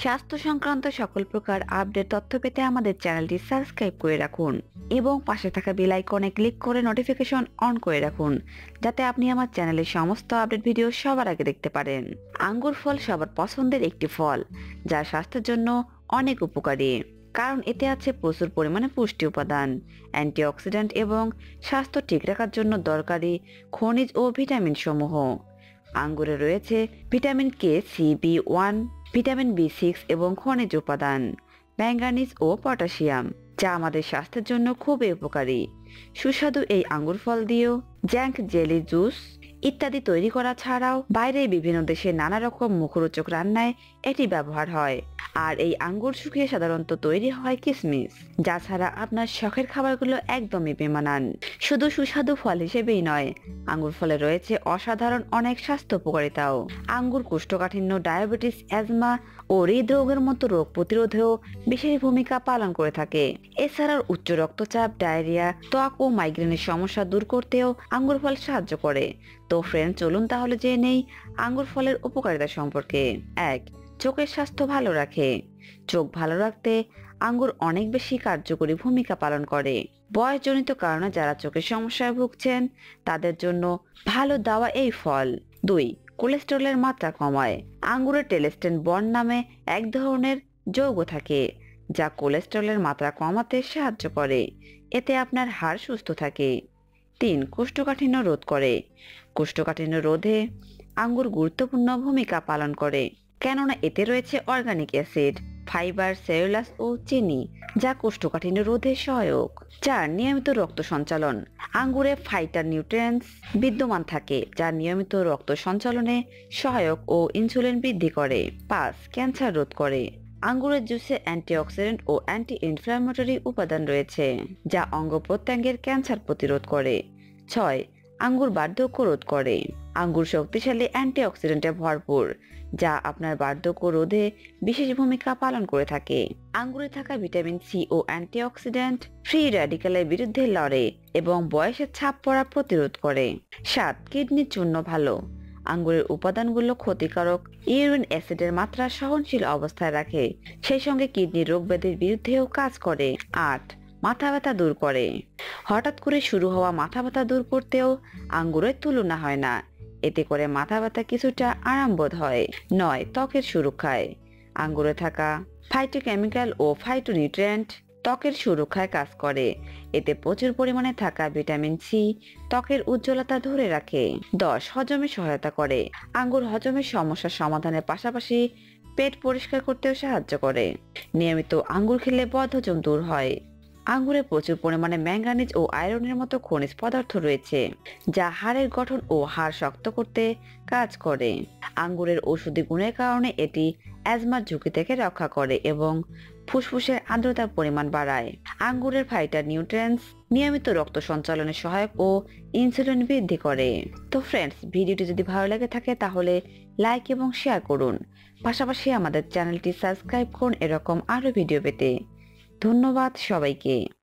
স্বাস্থ্য সংক্রান্ত সকল প্রকার আপডেট তথ্য পেতে আমাদের চ্যানেলটি সাবস্ক্রাইব করে রাখুন এবং পাশে থাকা বেল আইকনে ক্লিক করে নোটিফিকেশন অন করে রাখুন, যাতে আপনি আমার চ্যানেলের সমস্ত আপডেট ভিডিও সবার আগে দেখতে পারেন। আঙ্গুর ফল সবার পছন্দের একটি ফল, যা স্বাস্থ্যের জন্য অনেক উপকারী। কারণ এতে আছে প্রচুর পরিমাণে পুষ্টি উপাদান, অ্যান্টিঅক্সিডেন্ট এবং স্বাস্থ্য ঠিক রাখার জন্য দরকারি খনিজ ও ভিটামিন সমূহ। আঙ্গুরে রয়েছে vitamin K, CB1, vitamin B6 এবং খনিজ উপাদান, ম্যাঙ্গানিজ ও পটাশিয়াম, যা আমাদের স্বাস্থ্যের জন্য খুবই উপকারী। সুস্বাদু এই আঙ্গুর ফল দিয়েও জ্যাঙ্ক, জেলি, জুস ইত্যাদি তৈরি করা ছাড়াও বাইরে বিভিন্ন দেশে নানা রকম মুখরোচক রান্নায় এটি ব্যবহার হয়। আর এই আঙ্গুর শুকিয়ে সাধারণত তৈরি হয় কিশমিশ, যা ছাড়া আপনার শখের খাবারগুলো একদমই বেমানান। শুধু সুস্বাদু ফল হিসেবেই নয়, আঙ্গুর ফলে রয়েছে অসাধারণ অনেক স্বাস্থ্য উপকারিতাও। আঙ্গুর কোষ্ঠকাঠিন্য, ডায়াবেটিস, অ্যাজমা ও হৃদরোগের মতো রোগ প্রতিরোধেও বিশেষ ভূমিকা পালন করে থাকে। এছাড়াও উচ্চ রক্তচাপ, ডায়রিয়া, ত্বক ও মাইগ্রেনের সমস্যা দূর করতেও আঙ্গুর ফল সাহায্য করে। তো ফ্রেন্ড, চলুন তাহলে জেনে নেই আঙ্গুর ফলের উপকারিতা সম্পর্কে। 1. চোখের স্বাস্থ্য ভালো রাখে। চোখ ভালো রাখতে আঙ্গুর অনেক বেশি কার্যকরী ভূমিকা পালন করে। বয়সজনিত কারণে যারা চোখের সমস্যায় ভুগছেন তাদের জন্য ভালো দাওয়া এই ফল। 2. কোলেস্টেরলের মাত্রা কমায়। আঙ্গুরে টেলেস্টেন বন্ড নামে এক ধরনের যৌগ থাকে, যা কোলেস্টেরলের মাত্রা কমাতে সাহায্য করে। এতে আপনার হাড় সুস্থ থাকে। 3. কোষ্ঠকাঠিন্য রোধ করে। কোষ্ঠকাঠিন্য রোধে আঙ্গুর গুরুত্বপূর্ণ ভূমিকা পালন করে, কেননা এতে রয়েছে অর্গানিক অ্যাসিড, ফাইবার, সেলুলোজ ও চিনি, যা কোষ্ঠকাঠিন্য রোধে সহায়ক। 4. নিয়মিত রক্ত সঞ্চালন। আঙ্গুরে ফাইটোনিউট্রিয়েন্টস বিদ্যমান থাকে, যা নিয়মিত রক্ত সঞ্চালনে সহায়ক ও ইনসুলিন বৃদ্ধি করে। 5. ক্যান্সার রোধ করে। আঙ্গুরের জুসে অ্যান্টিঅক্সিডেন্ট ও অ্যান্টি ইনফ্ল্যামেটরি উপাদান রয়েছে, যা অঙ্গ প্রত্যঙ্গের ক্যান্সার প্রতিরোধ করে। 6. আঙ্গুর বার্ধক্য রোধ করে। আঙ্গুর শক্তিশালী অ্যান্টিঅক্সিডেন্টে ভরপুর, যা আপনার বার্ধক্য রোধে বিশেষ ভূমিকা পালন করে থাকে। আঙ্গুরে থাকা ভিটামিন সি ও অ্যান্টিঅক্সিডেন্ট ফ্রি র্যাডিক্যালের বিরুদ্ধে লড়ে এবং বয়সের ছাপ পড়া প্রতিরোধ করে। 7. কিডনির জন্য ভালো। আঙ্গুরের উপাদানগুলো ক্ষতিকারক ইউরিন অ্যাসিডের মাত্রা সহনশীল অবস্থায় রাখে, সেই সঙ্গে কিডনির রোগ ব্যাধির বিরুদ্ধেও কাজ করে। 8. মাথা ব্যথা দূর করে। হঠাৎ করে শুরু হওয়া মাথা ব্যথা দূর করতেও আঙ্গুরের তুলনা হয় না। এতে করে মাথা ব্যথা কিছুটা আরামবোধ হয়। 9. ত্বকের সুরক্ষায়। আঙ্গুরে থাকা ফাইটোকেমিক্যাল ও ফাইটোনিউট্রিয়েন্ট ত্বকের সুরক্ষায় কাজ করে। এতে প্রচুর পরিমাণে থাকা ভিটামিন সি ত্বকের উজ্জ্বলতা ধরে রাখে। 10. হজমে সহায়তা করে। আঙ্গুর হজমের সমস্যার সমাধানের পাশাপাশি পেট পরিষ্কার করতেও সাহায্য করে। নিয়মিত আঙ্গুর খেলে বদহজম দূর হয়। আঙ্গুরে প্রচুর পরিমাণে ম্যাঙ্গানিজ ও আয়রনের মতো খনিজ পদার্থ রয়েছে, যা হাড়ের গঠন ও হাড় শক্ত করতে কাজ করে। আঙ্গুরের ঔষধি গুণের কারণে এটি অ্যাজমার ঝুঁকি থেকে রক্ষা করে এবং ফুসফুসের আর্দ্রতার পরিমাণ বাড়ায়। আঙ্গুরের ফাইটোনিউট্রিয়েন্টস নিয়মিত রক্ত সঞ্চালনে সহায়ক ও ইনসুলিন বৃদ্ধি করে। তো ফ্রেন্ডস, ভিডিওটি যদি ভালো লাগে থাকে তাহলে লাইক এবং শেয়ার করুন। পাশাপাশি আমাদের চ্যানেলটি সাবস্ক্রাইব করুন এরকম আরো ভিডিও পেতে। ধন্যবাদ সবাইকে।